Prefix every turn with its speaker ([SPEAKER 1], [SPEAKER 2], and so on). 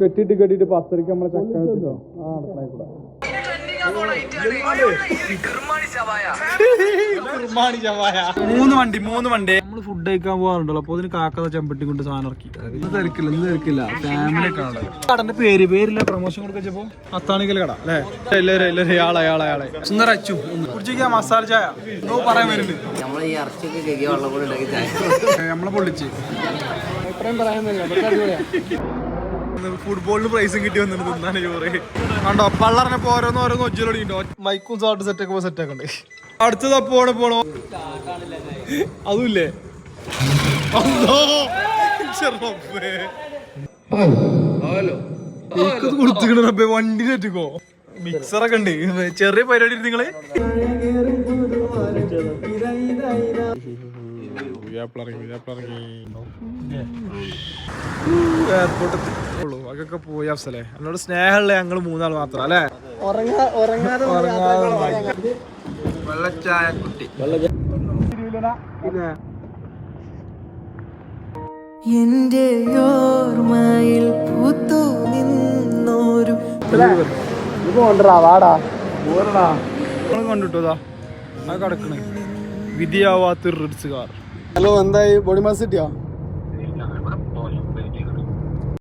[SPEAKER 1] കെട്ടിട്ട് 10:30 നമ്മളെ ചക്ക വെച്ചിട്ടോ ആ നടക്കണ മൂന്ന് വണ്ടി നമ്മള് ഫുഡ് കഴിക്കാൻ പോകാറുണ്ടല്ലോ. അപ്പൊ അതിന് കാക്കത ചെമ്പട്ടി കൊണ്ട് സാധനം ഇറക്കി. ഇന്ന് തിരക്കില്ല ഫാമിലി ഒക്കെ കടന്റെ പേരില്ല പ്രൊമോഷൻ കൊടുക്കപ്പോ അത്താണിക്കൽ കട അല്ലെ. എല്ലാരും ആളെ സുന്ദരച്ചു കുടിച്ചിരിക്കാ മസാല ചായ പറയാൻ വരുന്നുണ്ട്. നമ്മളെ പൊള്ളിച്ച് അഭിപ്രായം പറയാൻ ഫുട്ബോളിന് പ്രൈസും കിട്ടി വന്നിട്ട് തിന്നാണ് ചോറ് കണ്ടോ. പള്ളറിനപ്പോ ഓരോന്ന് ഒജ്ജലോടിണ്ടോ മൈക്കും സാട്ട് സെറ്റ് ആക്കണ്ടേ. അടുത്തത് പോണോ അതുമില്ലേ കൊടുത്തിക്കണേ വണ്ടി തെറ്റിക്കോ. മിക്സറൊക്കെ ഉണ്ട്. ചെറിയ പരിപാടി നിങ്ങള് എയർപോർട്ടിൽ അതൊക്കെ പോയി അവസരേ. എന്നോട് സ്നേഹമുള്ള ഞങ്ങള് 3 ആൾ മാത്രം അല്ലേ. വെള്ളച്ചായ കുട്ടി എന്റെ ഓർമ്മയിൽ പൂത്തു നിന്നോരു കണ്ടിട്ടോതാ അത് കിടക്കണേ വിധിയാവാത്തൊരു റിഡ്സ് കാർ. ഹലോ എന്തായി ബോഡി മാസ് കിട്ടിയോ?